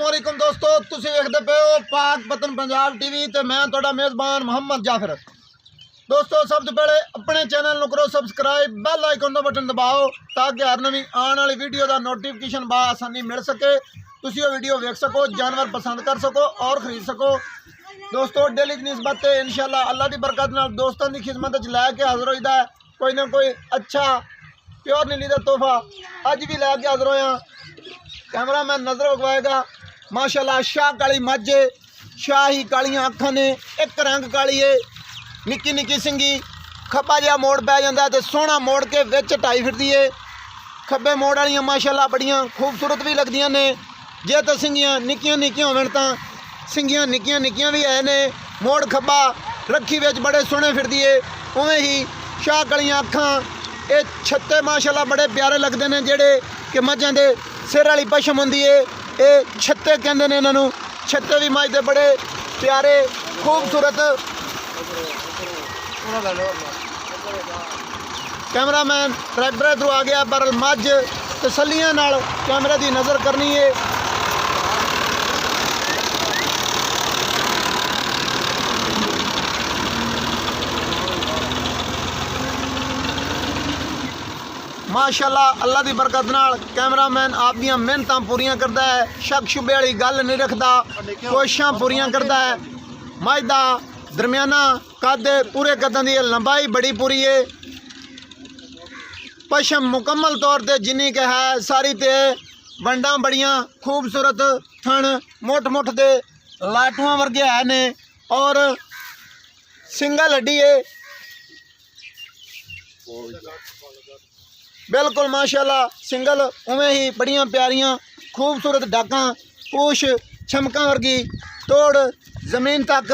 अस्सलामुअलैकुम दोस्तों, तुसीं वेखदे पे हो पाक वतन पंजाब टीवी ते मैं तुहाडा मेज़बान मोहम्मद जाफर। दोस्तों सब तो पहले अपने चैनल नूं करो सबसक्राइब, बैल आइकन का बटन दबाओ ताकि हर नवीं आने वाली वीडियो का नोटिफिकेशन आसानी मिल सके, तुसीं वो वीडियो वेख सको, जानवर पसंद कर सको और खरीद सको। दोस्तों डेली की निस्बत इंशाअल्लाह अल्लाह की बरकत नाल दोस्तों की खिदमत लैके हाज़र होईदा है कोई ना कोई अच्छा प्योर नीली का तोहफा। अज भी लैके हाज़र होया, कैमरा मैन नज़र विखवाएगा। माशाल्लाह शाह काली मझ है, शाही कालियां अखां ने, एक रंग काली है, निक्की निक्की सिंगी, खब्बा जिहा मोड़ पै जाता है तो सोहना मोड़ के विच ढाई फिरदी है। खब्बे मोड़ वालियां माशाल्लाह बड़ियां खूबसूरत भी लगदियां ने। जे तो सिंगियां निक्कियां निक्कियां होवन तां सिंगियां निक्कियां निक्कियां भी है ने। मोड़ खब्बा रखी विच बड़े सोहने फिरदी है। उवें ही शाह कालियां अखां, ये छत्ते माशाल्लाह बड़े प्यारे लगते हैं, जेड़े कि मझां दे सिर वाली पशम होंदी है, ये छत्ते कहंदे ने इन्हां नूं। छत्ते भी मझ दे बड़े प्यारे खूबसूरत। कैमरा मैन ट्रैक्टर थ्रू आ गया, पर मझ तसलियां नाल कैमरे की नज़र करनी है। माशाल्लाह अल्लाह की बरकत नाल कैमरा मैन आप दियां मेहनतां पूरियां करता है, शक शुबे वाली गल नहीं रखता, कोशिशां पूरियां करता है। मझ दा दरमियाना कद, पूरे कदों की लंबाई बड़ी पूरी है। पशम मुकम्मल तौर पर जिन्नी के है सारी ते वंडा बड़ियां खूबसूरत, थन मुठ मुठ दे लाटुआं वर्गे है ने और सिंगल हड्डी है बिल्कुल माशाल्लाह सिंगल। उवें ही बड़ियां प्यारियां खूबसूरत डाकां, पूछ छमकां वर्गी, तोड़ जमीन तक,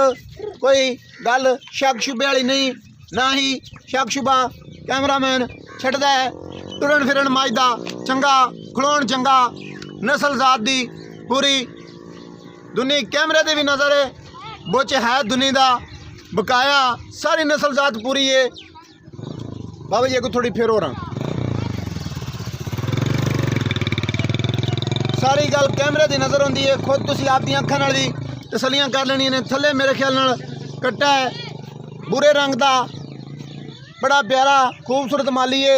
कोई गल शक शुबे वाली नहीं, ना ही शक शुबा। कैमरा मैन छड्डदा है टुरन फिरन मझ दा चंगा, खलोण चंगा, नस्ल जात दी पूरी दुनी। कैमरे दी भी नज़र है, बुच है दुनी दा बकाया, सारी नस्ल जात पूरी है। बाबा जी को थोड़ी फिर हो रहा, सारी गल कैमरे की नज़र आती है। खुद तुसी आप दी अखां नाल भी तसलियां कर लेनियां ने। थल्ले मेरे ख्याल नाल कट्टा है बुरे रंग का, बड़ा प्यारा खूबसूरत माली है।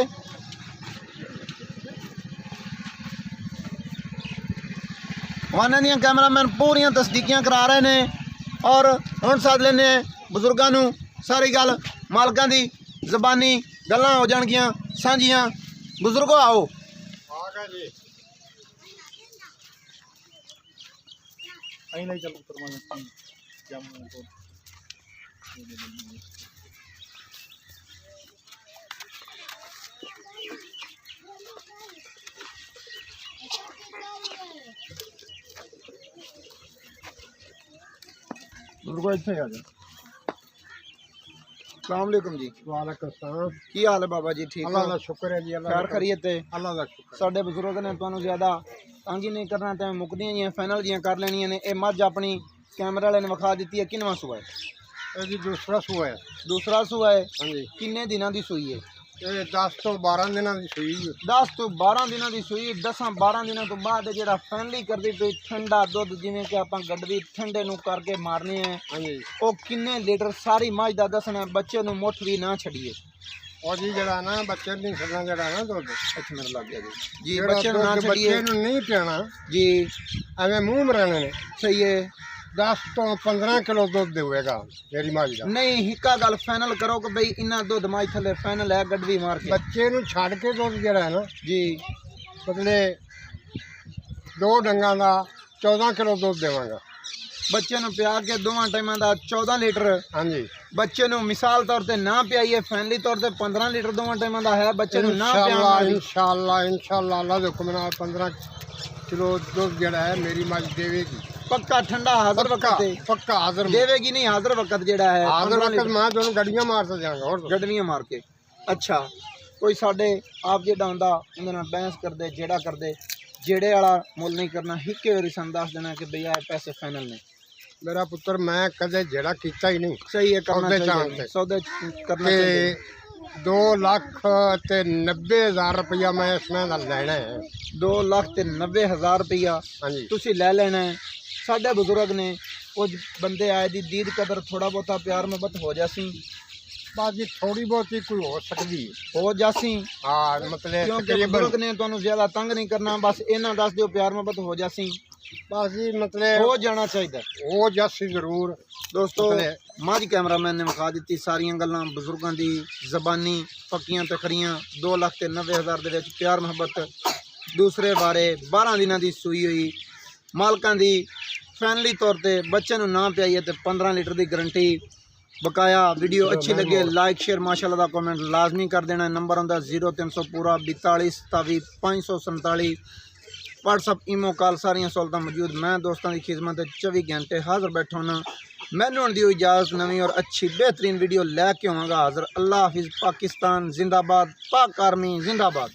वाहन दियां कैमरा मैन पूरियां तस्दीकियां करा रहे हैं और हुण साथ लेने बजुर्गों नूं सारी गल मालकां दी ज़बानी गल्लां हो जाणगियां सांझियां। बुजुर्गो आओ। बुजुर्गो इत्थे आ जाओ। अस्सलाम वालेकुम जी। वालेकुम सलाम। की हाल है बाबा जी? ठीक अल्लाह हो? का शुक्र है जी। खैर खैरियत है? अल्लाह का शुक्र। साडे बजुर्ग ने तुहानूं ज़्यादा तंग ही नहीं करना, तो मुकदियां जियां फाइनल जियां कर लेनियां ने। ये मझ अपनी कैमरे वाले ने विखा दी है, किनवां सूआ है? ये जी दूसरा सूआ है। दूसरा सूआ है। हाँ जी। किन्ने दिनां दी सूई है? ये 10 तो 12 दिनों की सूई है। 10 तो 12 दिनों की सूई। 10-12 दिनों तो बाद जो फाइनली करती पई ठंडा दुध, जिमें कि आप गड्डी ठंडे नूं करके मारने हैं, हाँ जी। वो किन्ने लीटर सारी मझ का दसना है, बच्चे नूं मुठ भी ना छड़िए। और जी जरा ना बच्चे नहीं छड़ना, जरा ना दुध अच्छा मेरे लग गया जी। जेड़ा बच्चे नूं ना दुध छड़िए बच्चे नूं नहीं पियाना जी। एवं मुंह मराने ने। सही है। 10 तो 15 किलो दुध देगा मेरी माँ का। नहीं हिक्का गल फाइनल करो कि बई इन्ना दुध मझ थले फाइनल है गड्डी मार के। बच्चे नूं छड़ के दुध जरा है ना जी, मतलब 2 डंगा का 14 किलो दुध देवांगा। बच्चे नूं प्या के दोवां टाइमां दा 14 लीटर। हाँ जी। बच्चे नूं मिसाल तौर ते ना पियाइए, फैमिली तौर ते 15 लीटर दोवां टाइमां दा है। बच्चे नूं ना इंशाअल्लाह इंशाअल्लाह अल्लाह दे हुक्म नाल 15 किलो दुध जड़ा है मेरी मझ देवेगी। पक्का ठंडा हाजिर वक्त पक्का हाजिर देवेगी नहीं? हाजिर वक्त जेड़ा है हाजिर वक्त मैं दोनों गड्डियां मार से जाऊंगा और गड्डियां मार के। अच्छा कोई साडे आप जेड़ा हुंदा उंदे नाल बहस करदे, जेड़ा करदे, जेड़े वाला मुल नहीं करना, हिक्के वारी सन दस देना कि भैया पैसे फाइनल ने। मेरा पुत्र मैं कदे जेड़ा कीता ही नहीं। सही है, करना सौदे चाहिए, चाहते सौदे करना चाहिए। 2,90,000 रुपया मैं इसमें दा लेना है। 2,90,000 रुपया हाँ जी। ਤੁਸੀਂ ਲੈ ਲੈਣਾ ਹੈ। ਸਾਡੇ ਬਜ਼ੁਰਗ ਨੇ ਕੁਝ ਬੰਦੇ ਆਏ ਦੀ ਦੀਦ ਕਦਰ ਥੋੜਾ ਬਹੁਤਾ ਪਿਆਰ ਮੁਹੱਬਤ ਹੋ ਜਾਸੀ, बाकी थोड़ी बहुत ही कोई हो सकती है। ਹੋ ਜਾਸੀ, हाँ मतलब ਕਿਉਂਕਿ तकरीबन ਬਜ਼ੁਰਗ ਨੇ ਤੁਹਾਨੂੰ ਜ਼ਿਆਦਾ ਤੰਗ ਨਹੀਂ ਕਰਨਾ, ਬਸ ਇਹਨਾਂ ਦੱਸ ਦਿਓ ਪਿਆਰ ਮੁਹੱਬਤ ਹੋ ਜਾਸੀ, बस जी मतलब ਹੋ ਜਾਣਾ ਚਾਹੀਦਾ। हो जासी जरूर। ਦੋਸਤੋ ਮਤਲਬ ਮਾਝ ਕੈਮਰਾਮੈਨ ਨੇ ਵਿਖਾ ਦਿੱਤੀ ਸਾਰੀਆਂ ਗੱਲਾਂ ਬਜ਼ੁਰਗਾਂ ਦੀ ਜ਼ਬਾਨੀ ਪੱਕੀਆਂ ਤੇ ਖਰੀਆਂ। 2,90,000 ਦੇ ਵਿੱਚ ਪਿਆਰ ਮੁਹੱਬਤ। ਦੂਸਰੇ ਬਾਰੇ 12 ਦਿਨਾਂ ਦੀ ਸੂਈ ਹੋਈ ਮਾਲਕਾਂ ਦੀ ਫੈਮਿਲੀ ਤੌਰ ਤੇ ਬੱਚੇ ਨੂੰ ਨਾ ਪਿਆਈਏ ਤੇ 15 ਲੀਟਰ ਦੀ ਗਰੰਟੀ। ਬਕਾਇਆ ਵੀਡੀਓ ਅੱਛੀ ਲੱਗੇ ਲਾਈਕ ਸ਼ੇਅਰ ਮਾਸ਼ਾਅੱਲਾ ਦਾ ਕਮੈਂਟ ਲਾਜ਼ਮੀ ਕਰ ਦੇਣਾ। ਨੰਬਰ ਹੁੰਦਾ 0300 ਪੂਰਾ 42 27 547। WhatsApp ਈਮੋ ਕਾਲ ਸਾਰੀਆਂ ਸਹੂਲਤਾਂ ਮੌਜੂਦ। ਮੈਂ ਦੋਸਤਾਂ ਦੀ ਖਿਦਮਤ 24 ਘੰਟੇ ਹਾਜ਼ਰ ਬੈਠਾ ਹੋਣਾ। ਮੈਨੂੰ ਹੁਣ ਦਿਓ ਇਜਾਜ਼ਤ, ਨਵੀਂ ਔਰ ਅੱਛੀ बेहतरीन वीडियो लैके आवागा हाजिर। अल्लाह हाफिज़। पाकिस्तान जिंदाबाद, पाक आर्मी जिंदाबाद।